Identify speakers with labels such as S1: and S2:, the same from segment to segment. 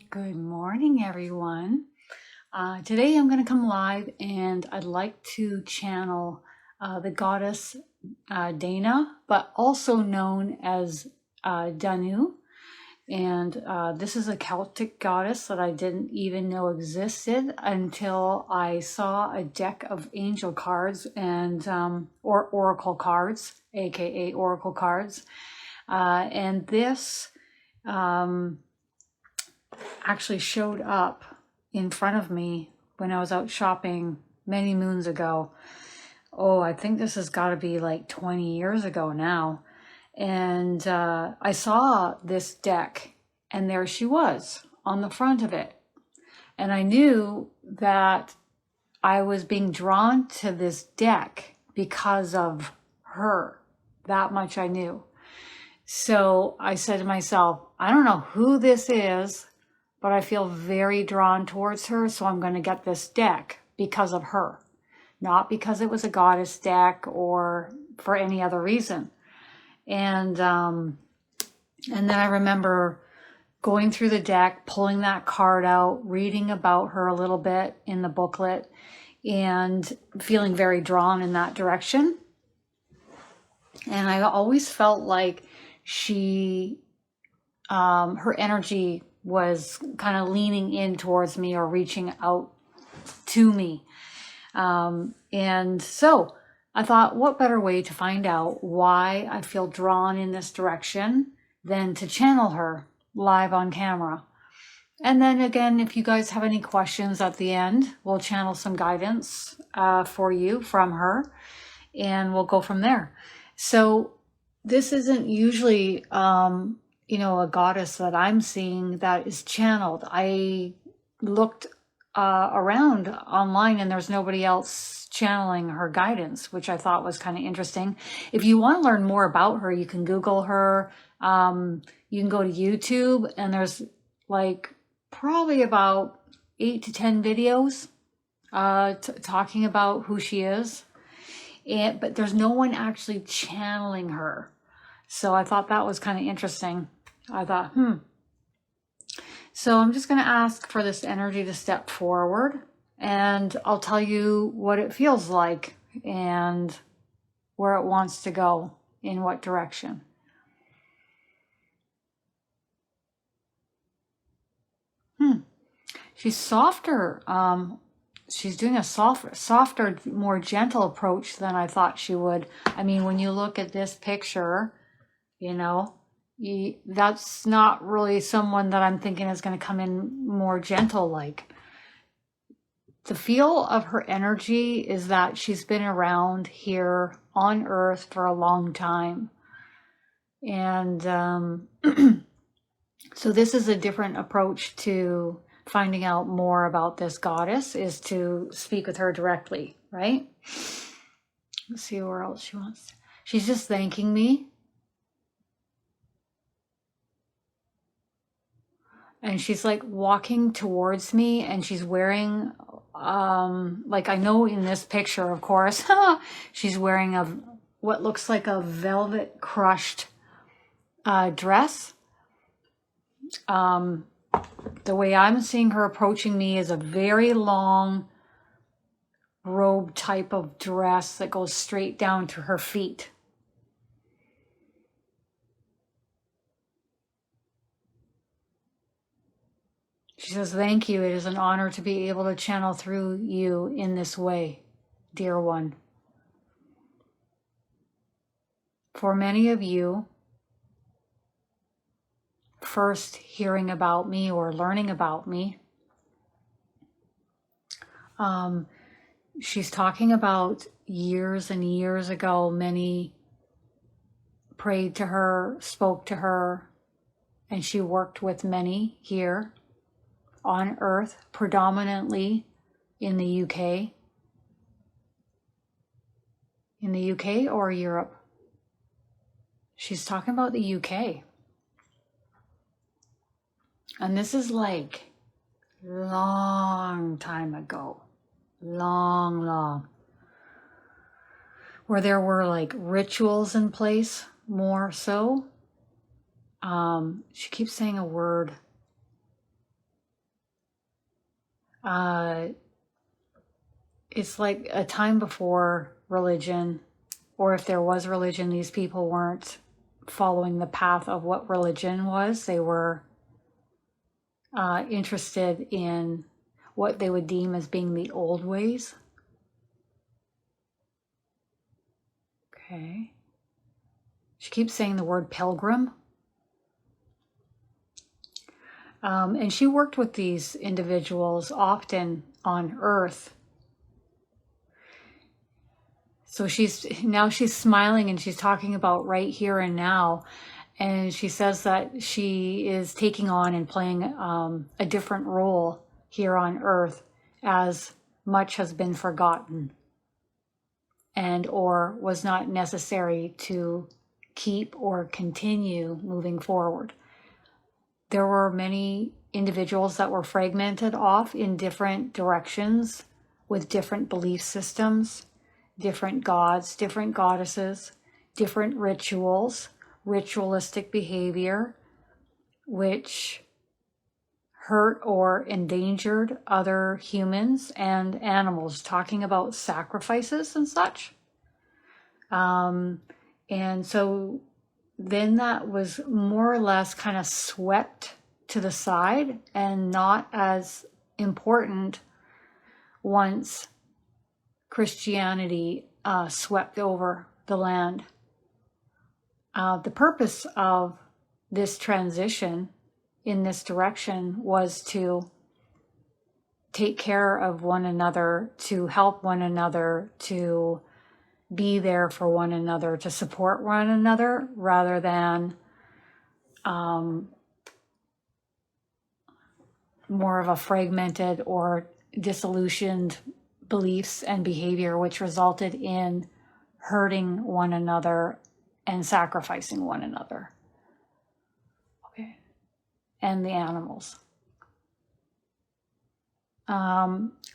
S1: Good morning, everyone. Today I'm going to come live and I'd like to channel the goddess Dana, but also known as Danu. And this is a Celtic goddess that I didn't even know existed until I saw a deck of angel cards and or oracle cards, aka oracle cards. And this actually showed up in front of me when I was out shopping many moons ago. Oh, I think this has got to be like 20 years ago now. And I saw this deck, and there she was on the front of it. And I knew that I was being drawn to this deck because of her. That much I knew. So I said to myself, I don't know who this is, but I feel very drawn towards her, so I'm going to get this deck because of her, not because it was a goddess deck or for any other reason. And then I remember going through the deck, pulling that card out, reading about her a little bit in the booklet, and feeling very drawn in that direction. And I always felt like her energy was kind of leaning in towards me or reaching out to me. And so I thought, what better way to find out why I feel drawn in this direction than to channel her live on camera. And then again, if you guys have any questions at the end, we'll channel some guidance for you from her, and we'll go from there. So this isn't usually a goddess that I'm seeing that is channeled. I looked around online and there's nobody else channeling her guidance, which I thought was kind of interesting. If you want to learn more about her, you can Google her. You can go to YouTube, and there's like probably about 8 to 10 videos talking about who she is. But there's no one actually channeling her. So I thought that was kind of interesting. I thought, So I'm just going to ask for this energy to step forward, and I'll tell you what it feels like and where it wants to go, in what direction. She's softer. She's doing a softer, more gentle approach than I thought she would. I mean, when you look at this picture, that's not really someone that I'm thinking is going to come in more gentle. Like, the feel of her energy is that she's been around here on Earth for a long time. And so this is a different approach to finding out more about this goddess, is to speak with her directly, right? Let's see where else she wants. She's just thanking me. And she's like walking towards me, and she's wearing, like, I know in this picture, of course, she's wearing what looks like a velvet crushed dress. The way I'm seeing her approaching me is a very long robe type of dress that goes straight down to her feet. She says, thank you. It is an honor to be able to channel through you in this way, dear one. For many of you, first hearing about me or learning about me, she's talking about years and years ago, many prayed to her, spoke to her, and she worked with many here on Earth, predominantly in the UK. In the UK or Europe? She's talking about the UK. And this is like long time ago. Long. Where there were like rituals in place, more so. She keeps saying a word. It's like a time before religion, or if there was religion, these people weren't following the path of what religion was. They were interested in what they would deem as being the old ways. Okay. She keeps saying the word pilgrim. And she worked with these individuals often on Earth. So she's smiling and she's talking about right here and now. And she says that she is taking on and playing a different role here on Earth, as much has been forgotten and or was not necessary to keep or continue moving forward. There were many individuals that were fragmented off in different directions with different belief systems, different gods, different goddesses, different rituals, ritualistic behavior, which hurt or endangered other humans and animals, talking about sacrifices and such. And so then that was more or less kind of swept to the side and not as important once Christianity swept over the land. The purpose of this transition in this direction was to take care of one another, to help one another, to be there for one another, to support one another, rather than more of a fragmented or disillusioned beliefs and behavior, which resulted in hurting one another and sacrificing one another. Okay. And the animals.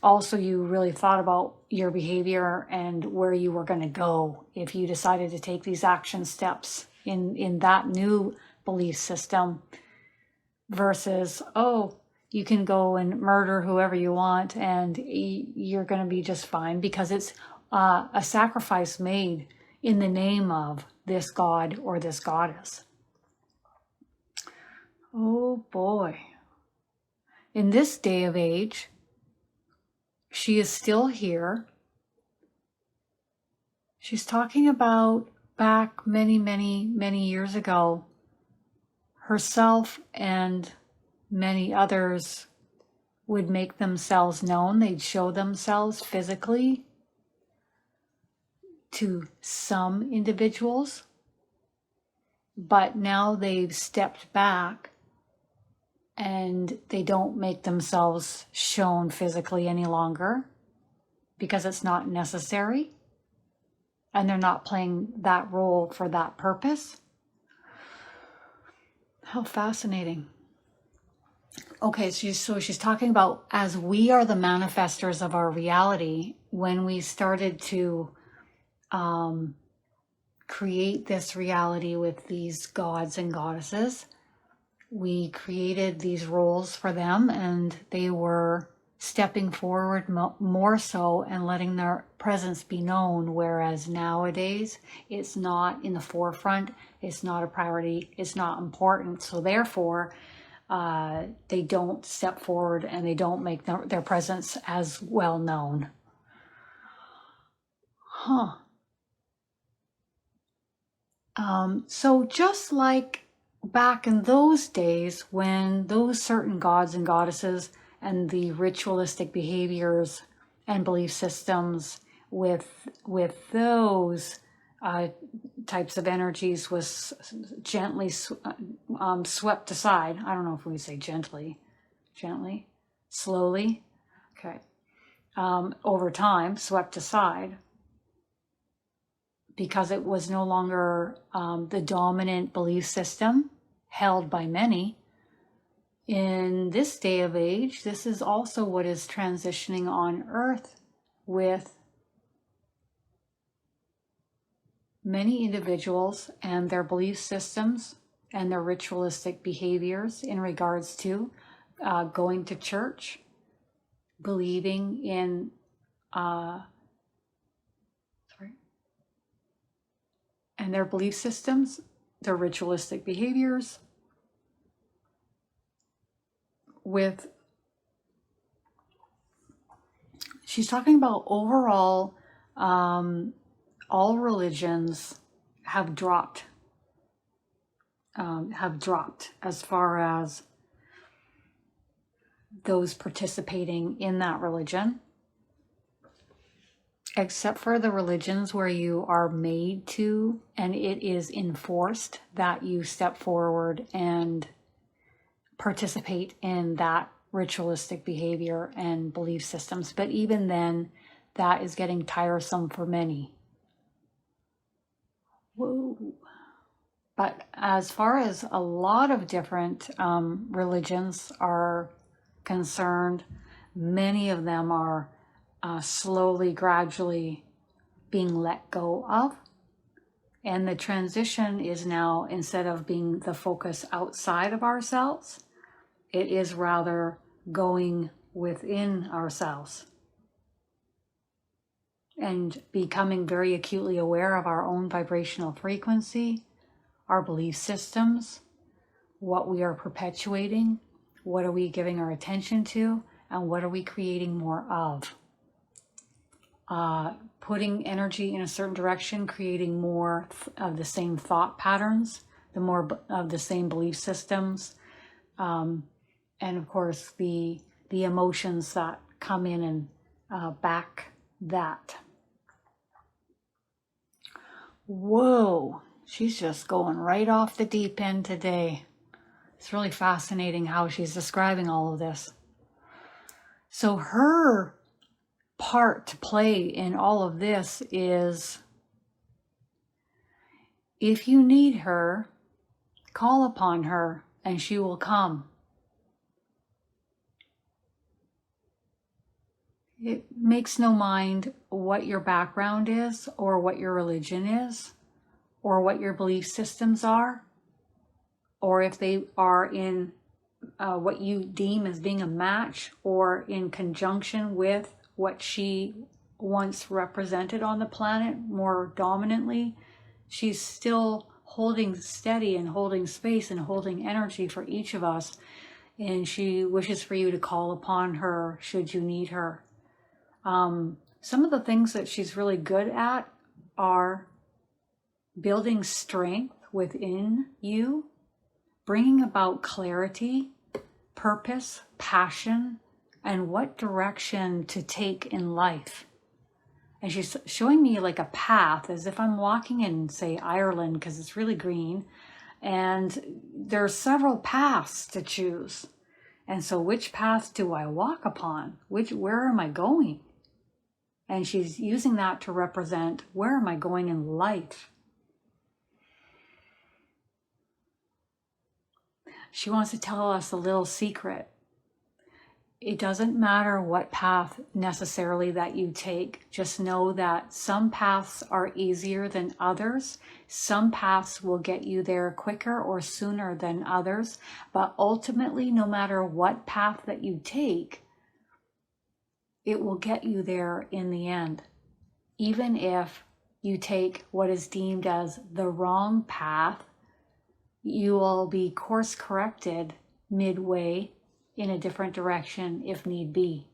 S1: Also, you really thought about your behavior and where you were going to go if you decided to take these action steps in that new belief system versus, oh, you can go and murder whoever you want and you're going to be just fine, because it's a sacrifice made in the name of this god or this goddess. Oh boy. In this day of age, she is still here. She's talking about back many, many, many years ago, herself and many others would make themselves known. They'd show themselves physically to some individuals, but now they've stepped back and they don't make themselves shown physically any longer because it's not necessary, and they're not playing that role for that purpose. How fascinating. Okay, so she's talking about, as we are the manifestors of our reality, when we started to create this reality with these gods and goddesses, we created these roles for them, and they were stepping forward more so and letting their presence be known, whereas nowadays it's not in the forefront, it's not a priority, it's not important. So therefore, they don't step forward and they don't make their presence as well known. So just like back in those days when those certain gods and goddesses and the ritualistic behaviors and belief systems with those types of energies was gently swept aside. I don't know if we say gently, slowly, okay, over time, swept aside, because it was no longer the dominant belief system held by many. In this day of age, this is also what is transitioning on Earth, with many individuals and their belief systems and their ritualistic behaviors in regards to going to church, believing in and their belief systems, their ritualistic behaviors, she's talking about overall, all religions have dropped as far as those participating in that religion, except for the religions where you are made to, and it is enforced that you step forward and participate in that ritualistic behavior and belief systems. But even then, that is getting tiresome for many. Whoa. But as far as a lot of different religions are concerned, many of them are slowly, gradually being let go of. And the transition is now, instead of being the focus outside of ourselves, it is rather going within ourselves and becoming very acutely aware of our own vibrational frequency, our belief systems, what we are perpetuating, what are we giving our attention to, and what are we creating more of. Putting energy in a certain direction, creating more of the same thought patterns, the more of the same belief systems, and of course the emotions that come in and back that. Whoa, she's just going right off the deep end today. It's really fascinating how she's describing all of this. So her part to play in all of this is, if you need her, call upon her and she will come. It makes no mind what your background is, or what your religion is, or what your belief systems are, or if they are in what you deem as being a match or in conjunction with what she once represented on the planet more dominantly. She's still holding steady and holding space and holding energy for each of us. And she wishes for you to call upon her should you need her. Some of the things that she's really good at are building strength within you, bringing about clarity, purpose, passion, and what direction to take in life. And she's showing me like a path, as if I'm walking in, say, Ireland, because it's really green, and there are several paths to choose. And so which path do I walk upon? Where am I going? And she's using that to represent, where am I going in life? She wants to tell us a little secret. It doesn't matter what path necessarily that you take. Just know that some paths are easier than others. Some paths will get you there quicker or sooner than others. But ultimately, no matter what path that you take, it will get you there in the end. Even if you take what is deemed as the wrong path, you will be course corrected midway in a different direction if need be.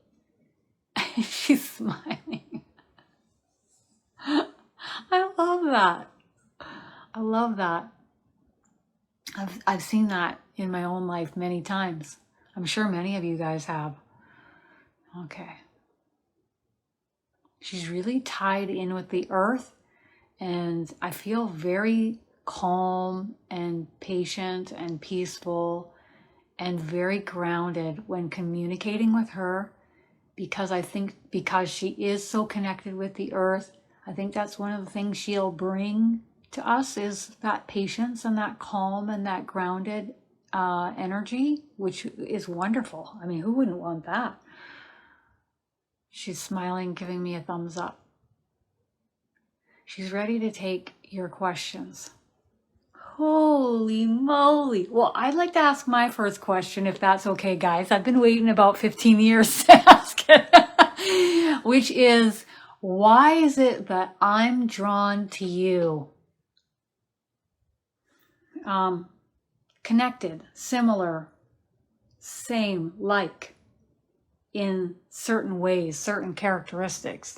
S1: She's smiling. I love that. I love that. I've seen that in my own life many times. I'm sure many of you guys have. Okay. She's really tied in with the earth, and I feel very calm and patient and peaceful and very grounded when communicating with her, because I think because she is so connected with the earth, I think that's one of the things she'll bring to us, is that patience and that calm and that grounded energy, which is wonderful. I mean, who wouldn't want that? She's smiling, giving me a thumbs up. She's ready to take your questions. Holy moly. Well, I'd like to ask my first question, if that's okay, guys. I've been waiting about 15 years to ask it, which is, why is it that I'm drawn to you? Connected, similar, same, like, in certain ways, certain characteristics.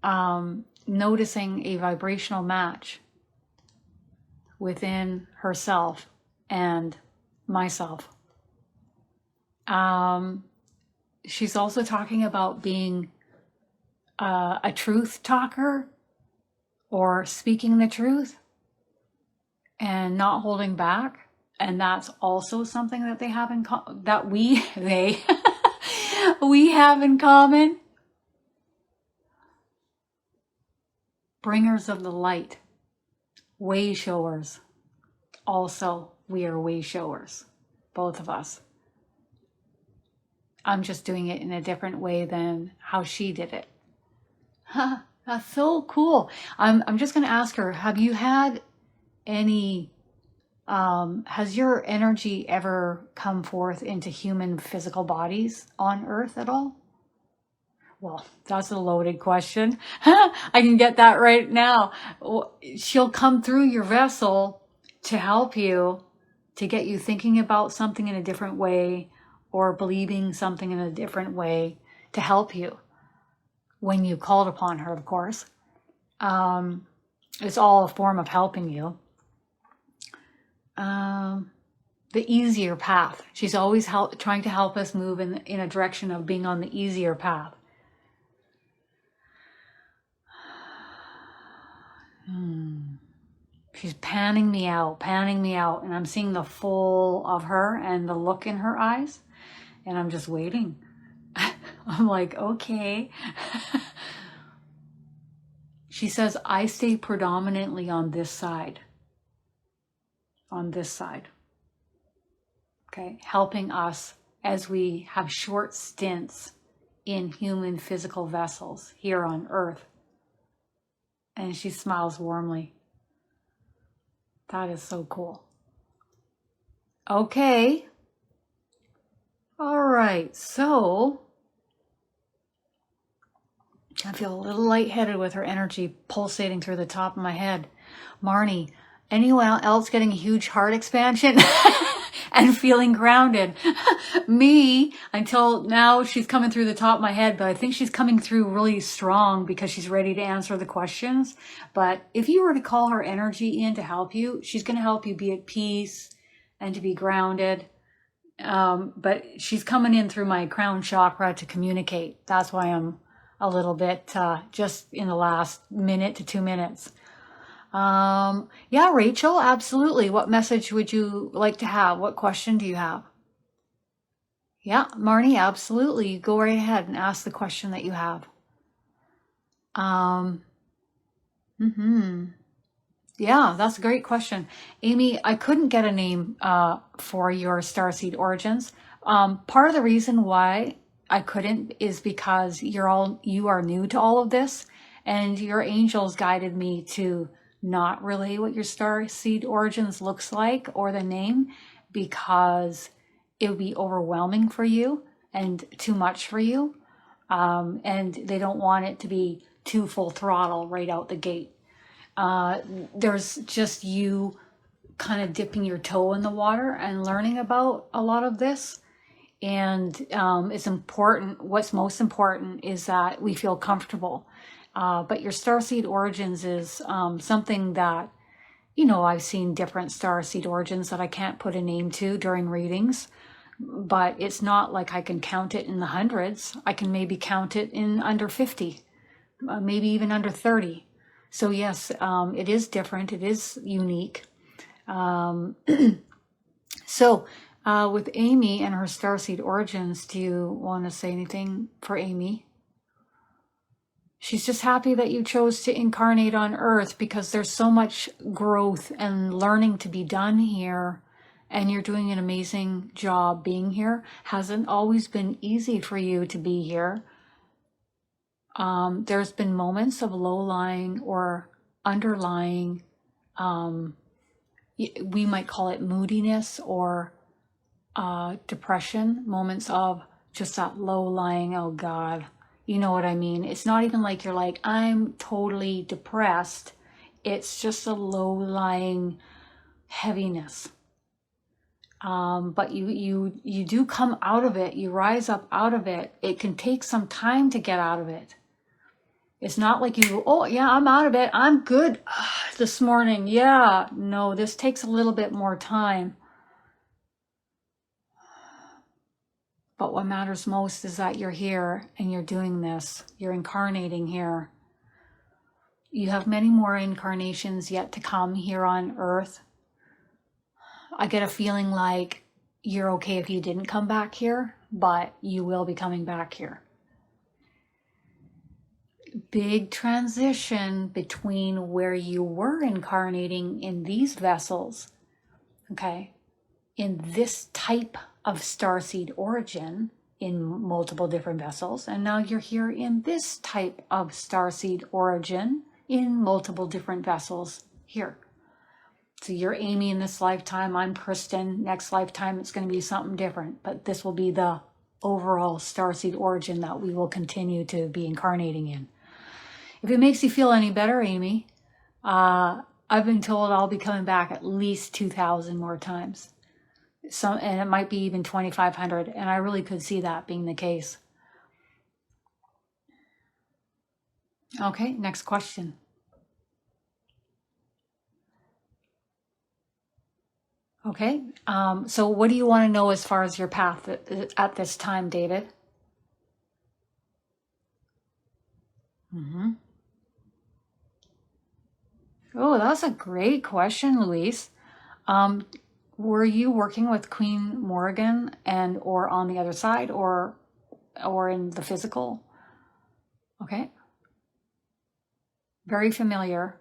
S1: Noticing a vibrational match within herself and myself. She's also talking about being a truth talker, or speaking the truth and not holding back. And that's also something that they have in that we have in common. Bringers of the light, way showers. Also, we are way showers, both of us. I'm just doing it in a different way than how she did it. That's so cool. I'm just going to ask her, have you had any, has your energy ever come forth into human physical bodies on Earth at all? Well, that's a loaded question. I can get that right now. She'll come through your vessel to help you, to get you thinking about something in a different way, or believing something in a different way, to help you when you called upon her, of course. It's all a form of helping you. The easier path. She's always trying to help us move in a direction of being on the easier path. She's panning me out, and I'm seeing the full of her and the look in her eyes, and I'm just waiting. I'm like, okay. She says, I stay predominantly on this side. On this side. Okay, helping us as we have short stints in human physical vessels here on Earth. And she smiles warmly. That is so cool. Okay. All right. So I feel a little lightheaded with her energy pulsating through the top of my head. Marnie, anyone else getting a huge heart expansion and feeling grounded? Me, until now, she's coming through the top of my head, but I think she's coming through really strong because she's ready to answer the questions. But if you were to call her energy in to help you, she's going to help you be at peace and to be grounded. But she's coming in through my crown chakra to communicate. That's why I'm a little bit just in the last minute to 2 minutes. Yeah, Rachel, absolutely. What message would you like to have? What question do you have? Yeah, Marnie, absolutely. You go right ahead and ask the question that you have. Yeah, that's a great question. Amy, I couldn't get a name for your Starseed origins. Part of the reason why I couldn't is because you are new to all of this, and your angels guided me to not relay what your Starseed origins looks like or the name, because it would be overwhelming for you and too much for you. And they don't want it to be too full throttle right out the gate. There's just you kind of dipping your toe in the water and learning about a lot of this. And it's important. What's most important is that we feel comfortable. But your Starseed origins is something that, I've seen different Starseed origins that I can't put a name to during readings. But it's not like I can count it in the hundreds. I can maybe count it in under 50, maybe even under 30. So yes, it is different. It is unique. So with Amy and her Starseed origins, do you want to say anything for Amy? She's just happy that you chose to incarnate on Earth because there's so much growth and learning to be done here. And you're doing an amazing job being here. Hasn't always been easy for you to be here. There's been moments of low-lying or underlying we might call it moodiness or depression, moments of just that low lying, oh God, you know what I mean? It's not even like you're like, I'm totally depressed. It's just a low lying heaviness. But you do come out of it. You rise up out of it. It can take some time to get out of it. It's not like you, oh yeah, I'm out of it. I'm good this morning. Yeah, no, this takes a little bit more time. But what matters most is that you're here and you're doing this. You're incarnating here. You have many more incarnations yet to come here on Earth. I get a feeling like you're okay if you didn't come back here, but you will be coming back here. Big transition between where you were incarnating in these vessels, okay, in this type of starseed origin in multiple different vessels, and now you're here in this type of starseed origin in multiple different vessels here. So you're Amy in this lifetime, I'm Kristin. Next lifetime it's going to be something different, but this will be the overall starseed origin that we will continue to be incarnating in. If it makes you feel any better, Amy, I've been told I'll be coming back at least 2,000 more times. And it might be even 2,500, and I really could see that being the case. Okay, next question. Okay, so what do you want to know as far as your path at this time, David? Oh, that's a great question, Louise. Were you working with Queen Morrigan and or on the other side or in the physical? Okay. Very familiar.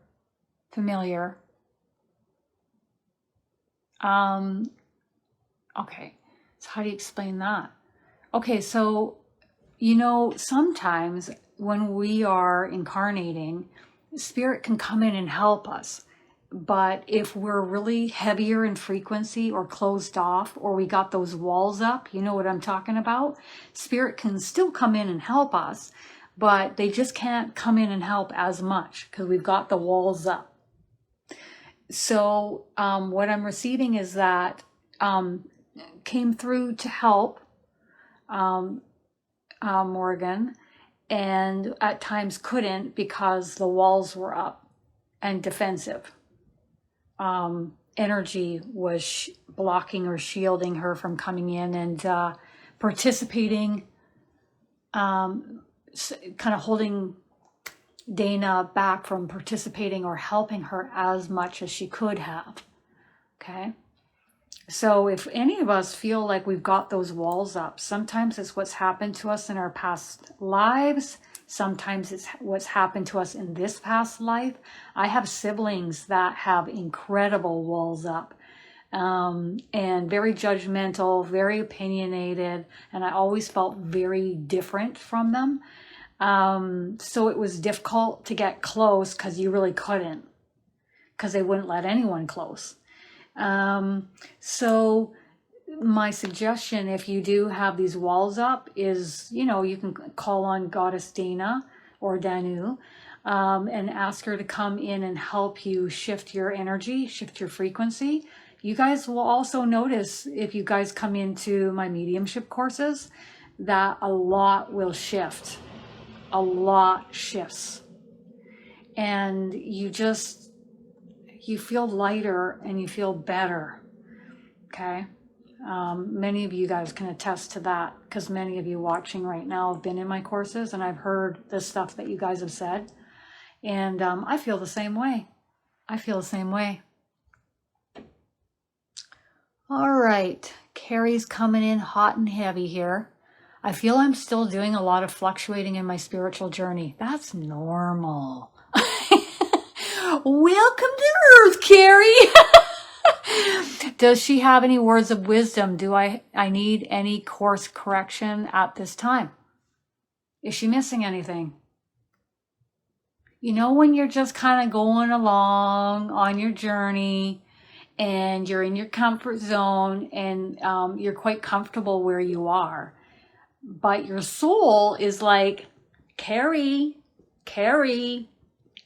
S1: Okay. So how do you explain that? Okay, so sometimes when we are incarnating, spirit can come in and help us. But if we're really heavier in frequency or closed off, or we got those walls up, you know what I'm talking about? Spirit can still come in and help us, but they just can't come in and help as much because we've got the walls up. So what I'm receiving is that came through to help Morgan, and at times couldn't because the walls were up and defensive. Energy was blocking or shielding her from coming in and participating, kind of holding Dana back from participating or helping her as much as she could have. Okay. So if any of us feel like we've got those walls up, sometimes it's what's happened to us in our past lives. Sometimes it's what's happened to us in this past life. I have siblings that have incredible walls up, and very judgmental, very opinionated, and I always felt very different from them. So it was difficult to get close because you really couldn't, because they wouldn't let anyone close. So my suggestion, if you do have these walls up, is, you can call on Goddess Dana or Danu, and ask her to come in and help you shift your energy, shift your frequency. You guys will also notice, if you guys come into my mediumship courses, that a lot will shift. A lot shifts. And you feel lighter and you feel better. Okay. Many of you guys can attest to that, because many of you watching right now have been in my courses and I've heard the stuff that you guys have said. And I feel the same way. All right. Carrie's coming in hot and heavy here. I feel I'm still doing a lot of fluctuating in my spiritual journey. That's normal. Welcome to Earth, Carrie. Does she have any words of wisdom? Do I need any course correction at this time? Is she missing anything? When you're just kind of going along on your journey and you're in your comfort zone, and you're quite comfortable where you are. But your soul is like, carry, carry,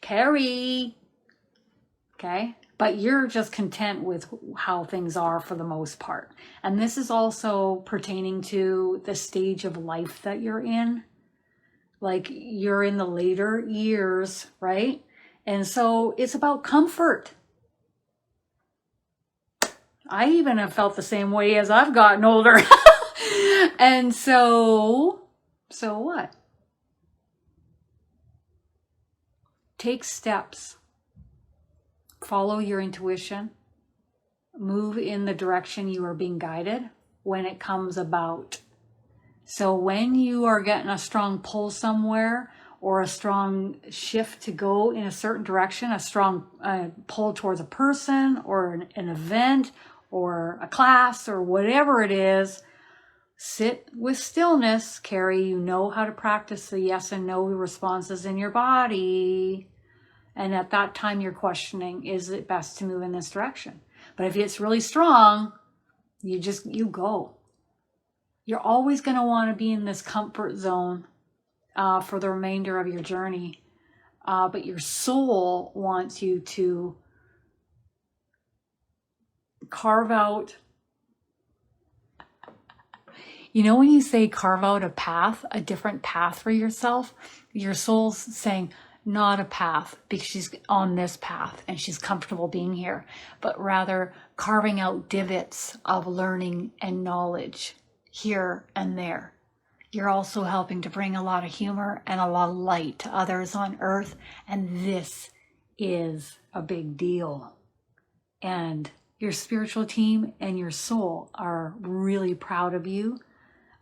S1: carry. Okay? But you're just content with how things are for the most part. And this is also pertaining to the stage of life that you're in. Like, you're in the later years, right? And so it's about comfort. I even have felt the same way as I've gotten older. And so what? Take steps. Follow your intuition. Move in the direction you are being guided when it comes about. So when you are getting a strong pull somewhere, or a strong shift to go in a certain direction, a strong pull towards a person or an event or a class or whatever it is, sit with stillness. Carrie, you know how to practice the yes and no responses in your body. And at that time, you're questioning, is it best to move in this direction? But if it's really strong, you go. You're always going to want to be in this comfort zone for the remainder of your journey. But your soul wants you to carve out. You know, when you say carve out a path, a different path for yourself, your soul's saying, not a path because she's on this path and she's comfortable being here, but rather carving out divots of learning and knowledge here and there. You're also helping to bring a lot of humor and a lot of light to others on earth, and this is a big deal. And your spiritual team and your soul are really proud of you.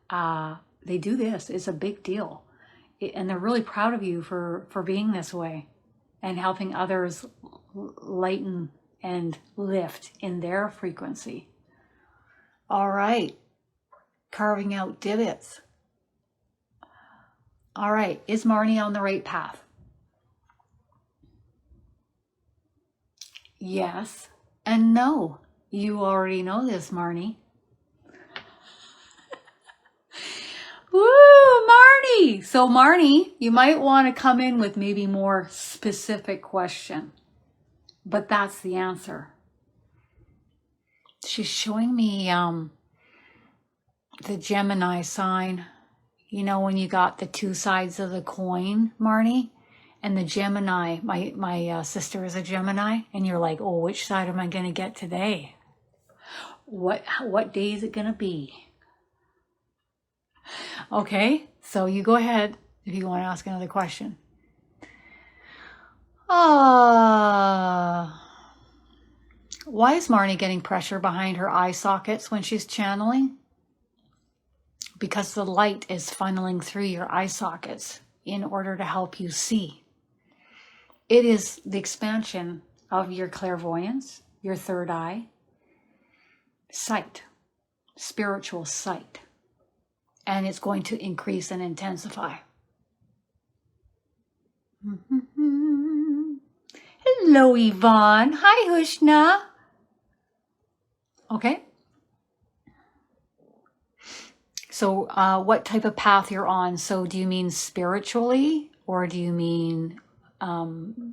S1: They do this. It's a big deal. And they're really proud of you for being this way and helping others lighten and lift in their frequency. All right. Carving out divots. All right. Is Marnie on the right path? Yes and no. You already know this, Marnie. Woo, Marnie! So Marnie, you might want to come in with maybe more specific question, but that's the answer. She's showing me the Gemini sign. You know, when you got the two sides of the coin, Marnie, and the Gemini, my sister is a Gemini, and you're like, oh, which side am I going to get today? What day is it going to be? Okay, so you go ahead if you want to ask another question. Why is Marnie getting pressure behind her eye sockets when she's channeling? Because the light is funneling through your eye sockets in order to help you see. It is the expansion of your clairvoyance, your third eye, sight, spiritual sight. And it's going to increase and intensify. Hello, Yvonne. Hi, Hushna. Okay. So what type of path you're on? So do you mean spiritually, or do you mean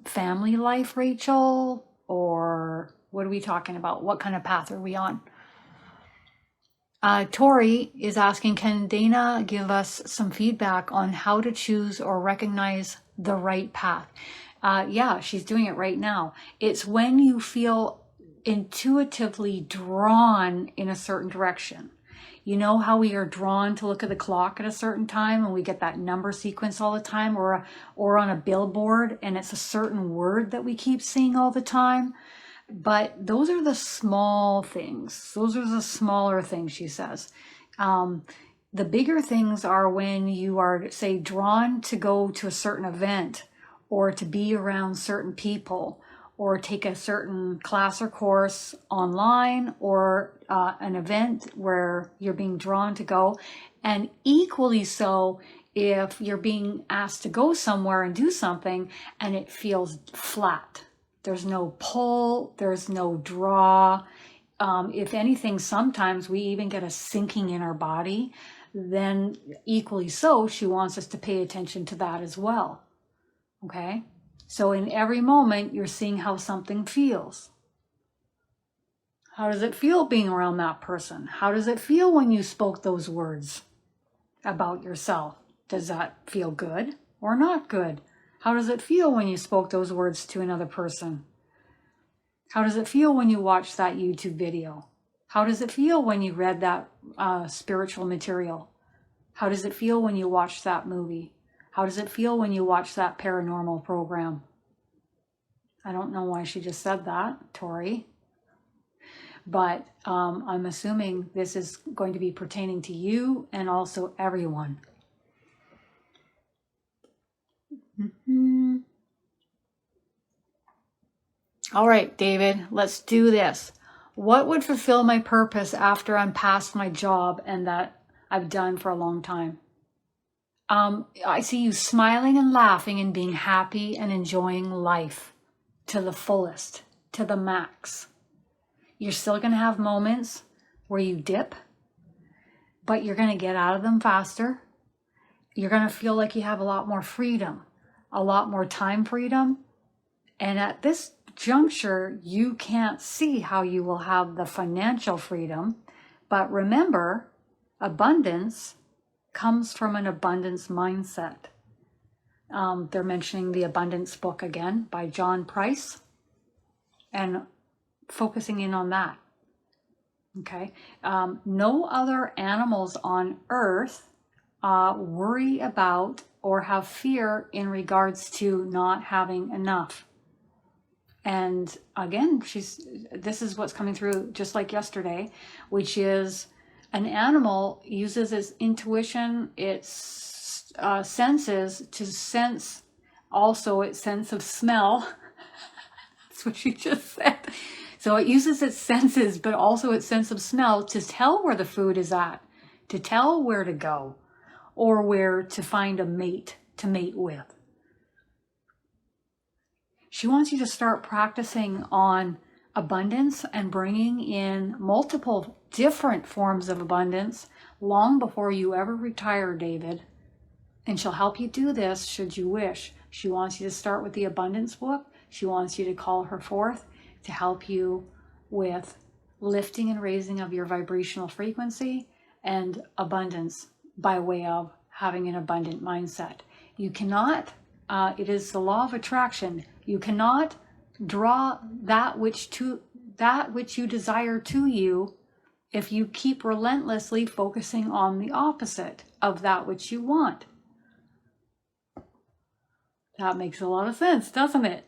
S1: family life, Rachel? Or what are we talking about? What kind of path are we on? Tori is asking, can Dana give us some feedback on how to choose or recognize the right path? Yeah, she's doing it right now. It's when you feel intuitively drawn in a certain direction. You know how we are drawn to look at the clock at a certain time and we get that number sequence all the time, or on a billboard and it's a certain word that we keep seeing all the time? But those are the small things. Those are the smaller things, she says. The bigger things are when you are, say, drawn to go to a certain event or to be around certain people or take a certain class or course online or an event where you're being drawn to go. And equally so, if you're being asked to go somewhere and do something and it feels flat. There's no pull, there's no draw. If anything, sometimes we even get a sinking in our body. Then equally so, she wants us to pay attention to that as well. Okay? So in every moment, you're seeing how something feels. How does it feel being around that person? How does it feel when you spoke those words about yourself? Does that feel good or not good? How does it feel when you spoke those words to another person? How does it feel when you watch that YouTube video? How does it feel when you read that spiritual material? How does it feel when you watch that movie? How does it feel when you watch that paranormal program? I don't know why she just said that, Tori. But I'm assuming this is going to be pertaining to you and also everyone. All right, David, let's do this. What would fulfill my purpose after I'm past my job and that I've done for a long time? I see you smiling and laughing and being happy and enjoying life to the fullest, to the max. You're still going to have moments where you dip, but you're going to get out of them faster. You're going to feel like you have a lot more freedom, a lot more time freedom. And at this juncture, you can't see how you will have the financial freedom. But remember, abundance comes from an abundance mindset. They're mentioning the Abundance book again by John Price and focusing in on that. Okay. No other animals on Earth worry about or have fear in regards to not having enough. And again, this is what's coming through just like yesterday, which is an animal uses its intuition, its senses to sense, also its sense of smell. That's what you just said. So it uses its senses, but also its sense of smell to tell where the food is at, to tell where to go, or where to find a mate to mate with. She wants you to start practicing on abundance and bringing in multiple different forms of abundance long before you ever retire, David. And she'll help you do this should you wish. She wants you to start with the Abundance book. She wants you to call her forth to help you with lifting and raising of your vibrational frequency and abundance by way of having an abundant mindset. You cannot, it is the law of attraction. You cannot draw that which you desire to you if you keep relentlessly focusing on the opposite of that which you want. That makes a lot of sense, doesn't it?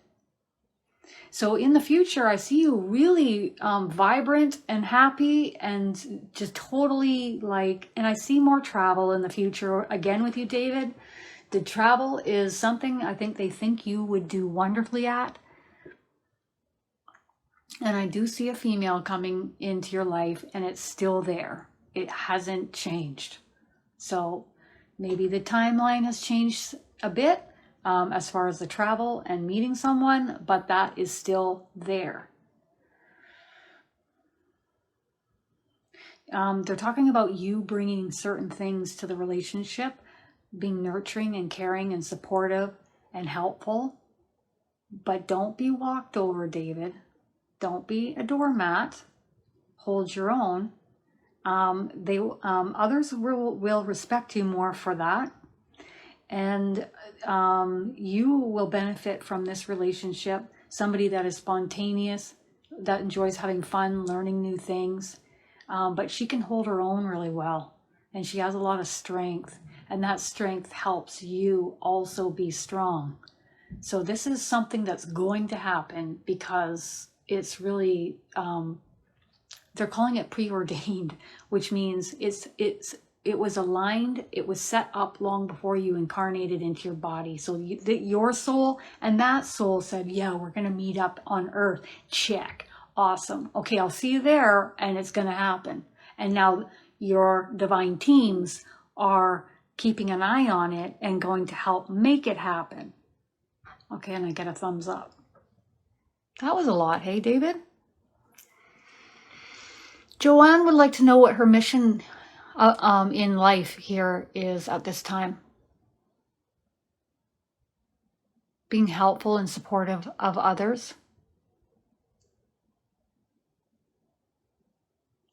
S1: So in the future, I see you really vibrant and happy and just totally and I see more travel in the future again with you, David. The travel is something I think they think you would do wonderfully at. And I do see a female coming into your life and it's still there. It hasn't changed. So maybe the timeline has changed a bit as far as the travel and meeting someone, but that is still there. They're talking about you bringing certain things to the relationship, being nurturing and caring and supportive and helpful. But don't be walked over, David. Don't be a doormat. Hold your own. Others will respect you more for that. And you will benefit from this relationship. Somebody that is spontaneous, that enjoys having fun, learning new things. But she can hold her own really well. And she has a lot of strength. And that strength helps you also be strong. So this is something that's going to happen because it's really, they're calling it preordained, which means it was aligned, it was set up long before you incarnated into your body. So your soul and that soul said, yeah, we're going to meet up on Earth. Check. Awesome. Okay, I'll see you there, and it's going to happen. And now your divine teams are keeping an eye on it and going to help make it happen. Okay, and I get a thumbs up. That was a lot, hey, David? Joanne would like to know what her mission in life here is at this time. Being helpful and supportive of others.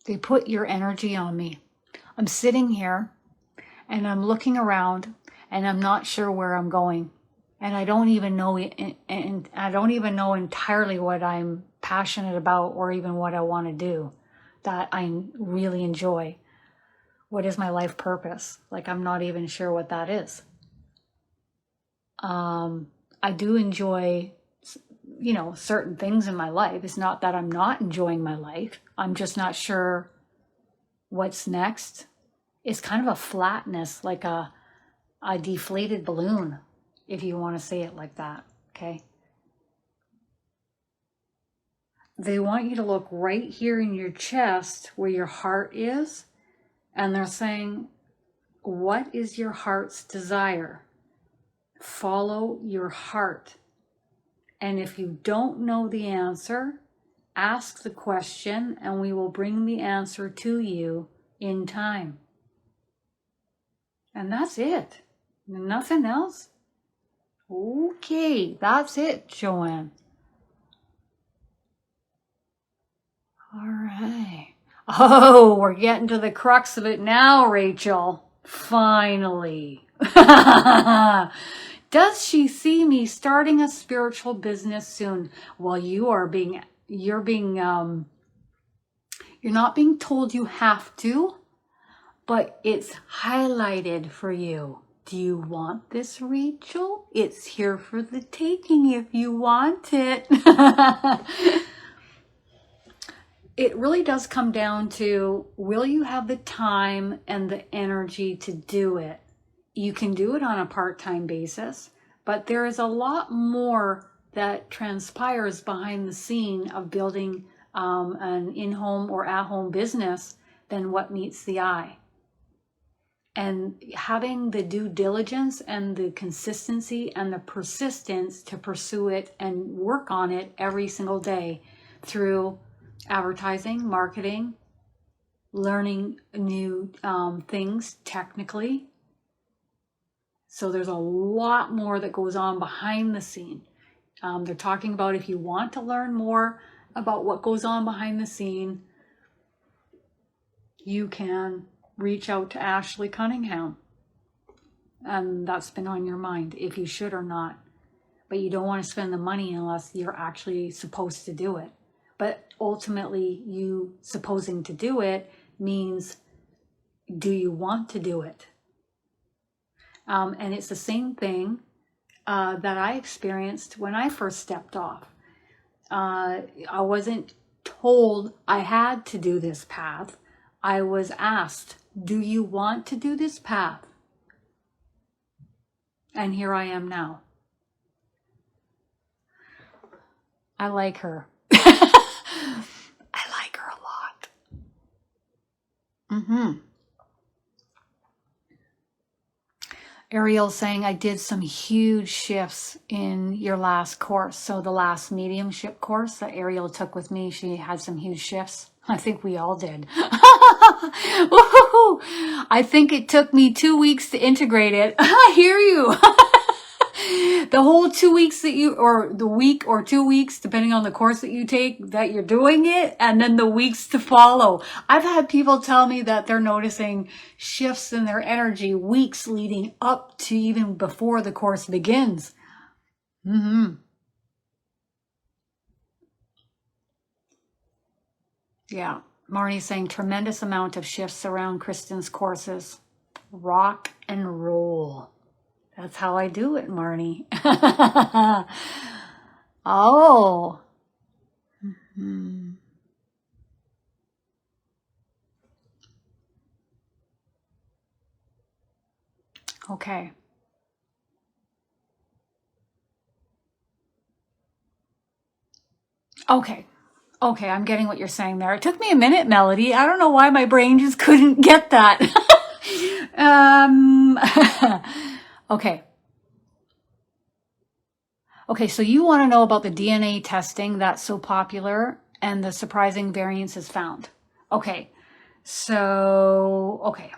S1: They put your energy on me. I'm sitting here and I'm looking around and I'm not sure where I'm going. And I don't even know, and I don't even know entirely what I'm passionate about or even what I want to do that I really enjoy. What is my life purpose? Like, I'm not even sure what that is. I do enjoy, certain things in my life. It's not that I'm not enjoying my life. I'm just not sure what's next. It's kind of a flatness, like a deflated balloon, if you want to say it like that, okay? They want you to look right here in your chest where your heart is, and they're saying, what is your heart's desire? Follow your heart. And if you don't know the answer, ask the question, and we will bring the answer to you in time. And that's it. Nothing else? Okay, that's it, Joanne. All right. Oh, we're getting to the crux of it now, Rachel. Finally. Does she see me starting a spiritual business soon? Well, you're not being told you have to, but it's highlighted for you. Do you want this, Rachel? It's here for the taking if you want it. It really does come down to, will you have the time and the energy to do it? You can do it on a part-time basis, but there is a lot more that transpires behind the scene of building an in-home or at-home business than what meets the eye. And having the due diligence and the consistency and the persistence to pursue it and work on it every single day through advertising, marketing, learning new things technically. So there's a lot more that goes on behind the scene. They're talking about, if you want to learn more about what goes on behind the scene, you can reach out to Ashley Cunningham. And that's been on your mind, if you should or not. But you don't want to spend the money unless you're actually supposed to do it. But ultimately, you supposing to do it means, do you want to do it? And it's the same thing that I experienced when I first stepped off. I wasn't told I had to do this path. I was asked, do you want to do this path? And here I am now. I like her. I like her a lot. Ariel's saying, I did some huge shifts in your last course. So the last mediumship course that Ariel took with me, she had some huge shifts. I think we all did. I think it took me 2 weeks to integrate it. I hear you. The whole 2 weeks that or the week or 2 weeks, depending on the course that you take, that you're doing it, and then the weeks to follow. I've had people tell me that they're noticing shifts in their energy weeks leading up to even before the course begins. Yeah. Marnie's saying tremendous amount of shifts around Kristin's courses. Rock and roll. That's how I do it, Marnie. Oh. Okay. Okay, I'm getting what you're saying there. It took me a minute, Melody. I don't know why my brain just couldn't get that. Okay. Okay, so you want to know about the DNA testing that's so popular and the surprising variances found. Okay, okay.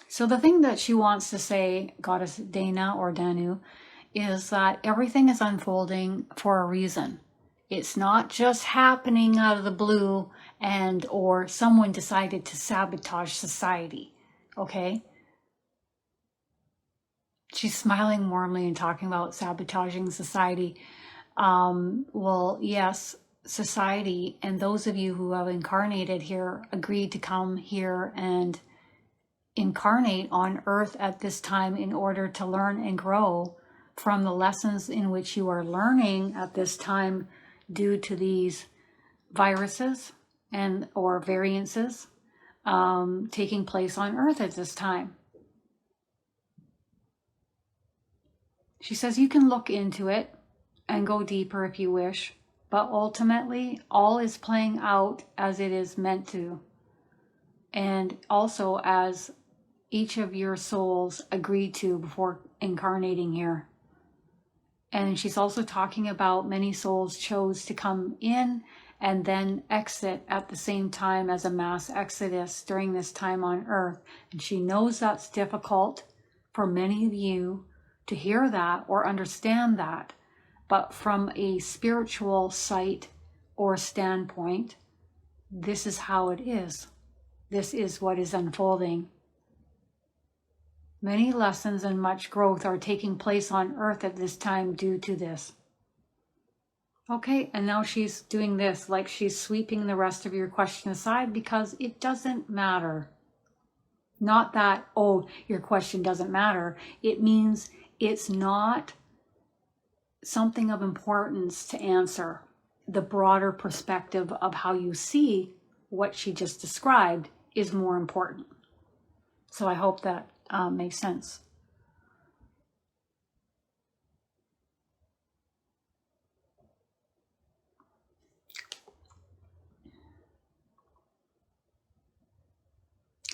S1: So the thing that she wants to say, Goddess Dana or Danu, is that everything is unfolding for a reason. It's not just happening out of the blue or someone decided to sabotage society, okay? She's smiling warmly and talking about sabotaging society. Well, yes, society and those of you who have incarnated here agreed to come here and incarnate on Earth at this time in order to learn and grow from the lessons in which you are learning at this time due to these viruses or variances taking place on Earth at this time. She says you can look into it and go deeper if you wish, but ultimately all is playing out as it is meant to, and also as each of your souls agreed to before incarnating here. And she's also talking about many souls chose to come in and then exit at the same time as a mass exodus during this time on Earth. And she knows that's difficult for many of you to hear that or understand that. But from a spiritual sight or standpoint, this is how it is. This is what is unfolding. Many lessons and much growth are taking place on Earth at this time due to this. Okay, and now she's doing this, like she's sweeping the rest of your question aside because it doesn't matter. Not that, oh, your question doesn't matter. It means it's not something of importance to answer. The broader perspective of how you see what she just described is more important. So I hope that makes sense.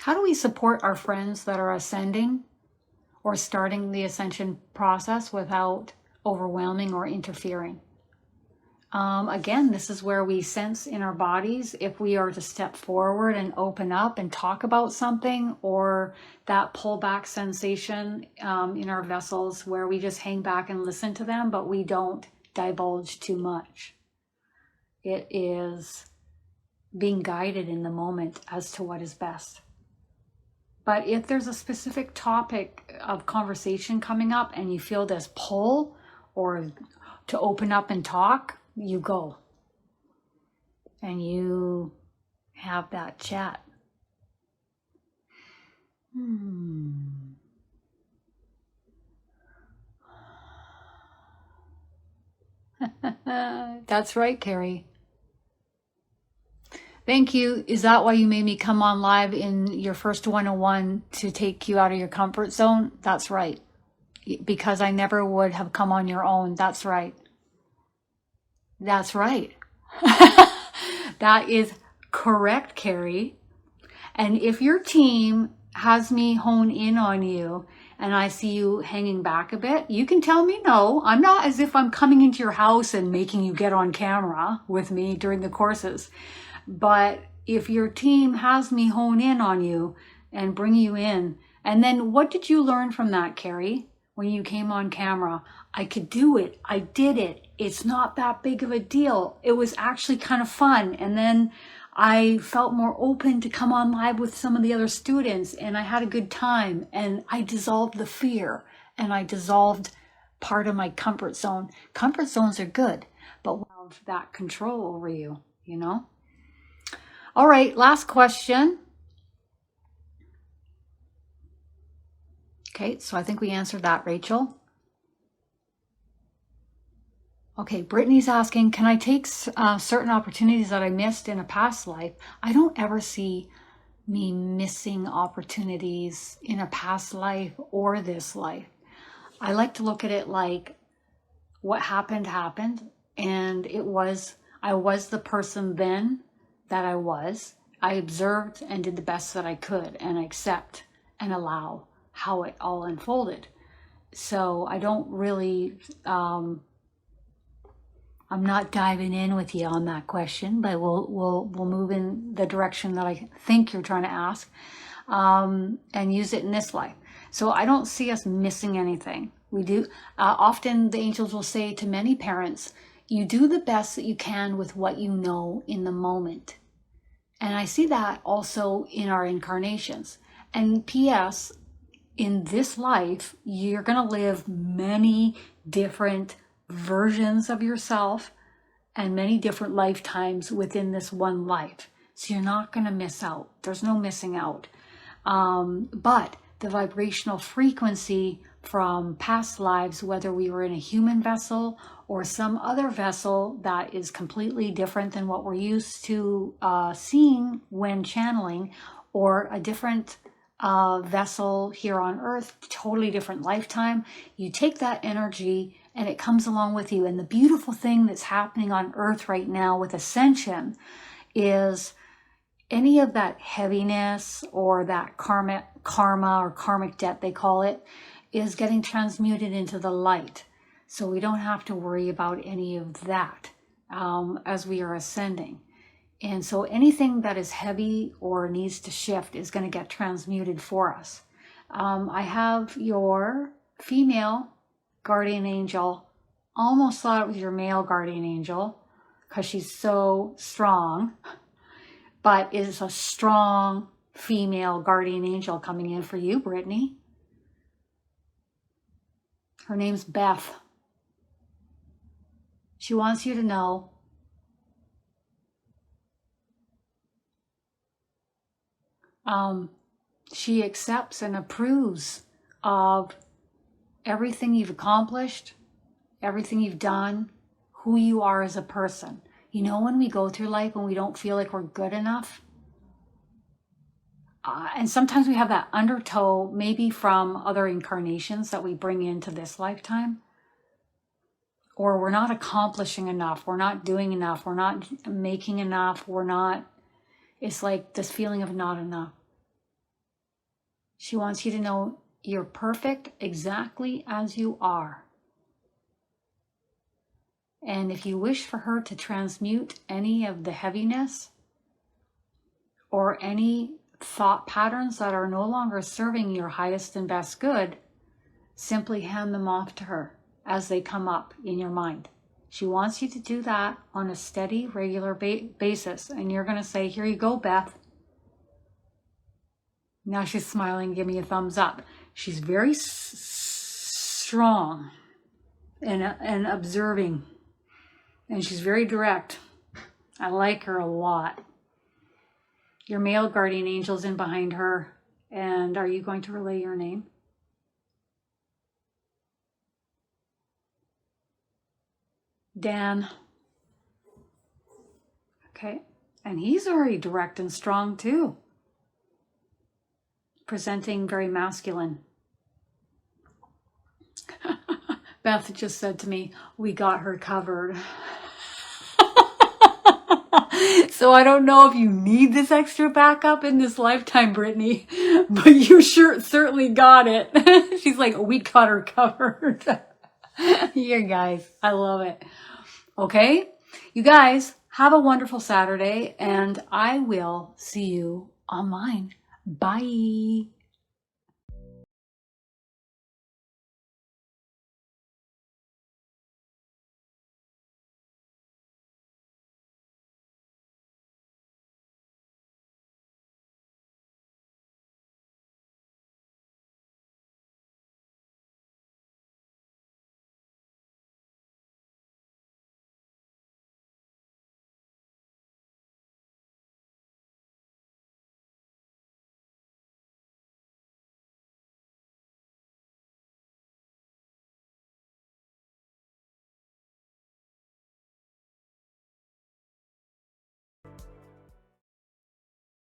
S1: How do we support our friends that are ascending or starting the ascension process without overwhelming or interfering? Again, this is where we sense in our bodies if we are to step forward and open up and talk about something, or that pullback sensation in our vessels where we just hang back and listen to them, but we don't divulge too much. It is being guided in the moment as to what is best. But if there's a specific topic of conversation coming up and you feel this pull or to open up and talk, you go and you have that chat. That's right, Carrie. Thank you. Is that why you made me come on live in your first 101 to take you out of your comfort zone? That's right. Because I never would have come on your own. That's right. That's right. That is correct, Carrie. And if your team has me hone in on you and I see you hanging back a bit, you can tell me no. I'm not as if I'm coming into your house and making you get on camera with me during the courses. But if your team has me hone in on you and bring you in, and then what did you learn from that, Carrie, when you came on camera? I could do it. I did it. It's not that big of a deal. It was actually kind of fun. And then I felt more open to come on live with some of the other students, and I had a good time, and I dissolved the fear and I dissolved part of my comfort zone. Comfort zones are good, but we have that control over you, you know? All right, last question. Okay, so I think we answered that, Rachel. Okay, Brittany's asking, can I take certain opportunities that I missed in a past life? I don't ever see me missing opportunities in a past life or this life. I like to look at it like what happened, and I was the person then that I was. I observed and did the best that I could and accept and allow how it all unfolded. So I don't really, I'm not diving in with you on that question, but we'll move in the direction that I think you're trying to ask, and use it in this life. So I don't see us missing anything. We do. Often the angels will say to many parents, you do the best that you can with what you know in the moment. And I see that also in our incarnations. And P.S., in this life, you're going to live many different versions of yourself and many different lifetimes within this one life. So you're not going to miss out. There's no missing out. But the vibrational frequency from past lives, whether we were in a human vessel or some other vessel that is completely different than what we're used to seeing when channeling, or a different vessel here on Earth, totally different lifetime, you take that energy and it comes along with you. And the beautiful thing that's happening on Earth right now with ascension is any of that heaviness or that karma or karmic debt, they call it, is getting transmuted into the light. So we don't have to worry about any of that as we are ascending. And so anything that is heavy or needs to shift is going to get transmuted for us. I have your female guardian angel. Almost thought it was your male guardian angel because she's so strong. But it's a strong female guardian angel coming in for you, Brittany. Her name's Beth. She wants you to know she accepts and approves of everything you've accomplished, everything you've done, who you are as a person. You know, when we go through life and we don't feel like we're good enough, and sometimes we have that undertow, maybe from other incarnations that we bring into this lifetime, or we're not accomplishing enough, we're not doing enough, we're not making enough, it's like this feeling of not enough. She wants you to know you're perfect exactly as you are. And if you wish for her to transmute any of the heaviness or any thought patterns that are no longer serving your highest and best good, simply hand them off to her as they come up in your mind. She wants you to do that on a steady, regular basis. And you're going to say, here you go, Beth. Now she's smiling, give me a thumbs up. She's very strong and observing. And she's very direct. I like her a lot. Your male guardian angel's in behind her. And are you going to relay your name? Dan. Okay. And he's very direct and strong too. Presenting very masculine. Beth just said to me, we got her covered. So I don't know if you need this extra backup in this lifetime, Brittany, but you certainly got it. She's like, we got her covered. Here, guys, I love it. Okay, you guys have a wonderful Saturday, and I will see you online. Bye.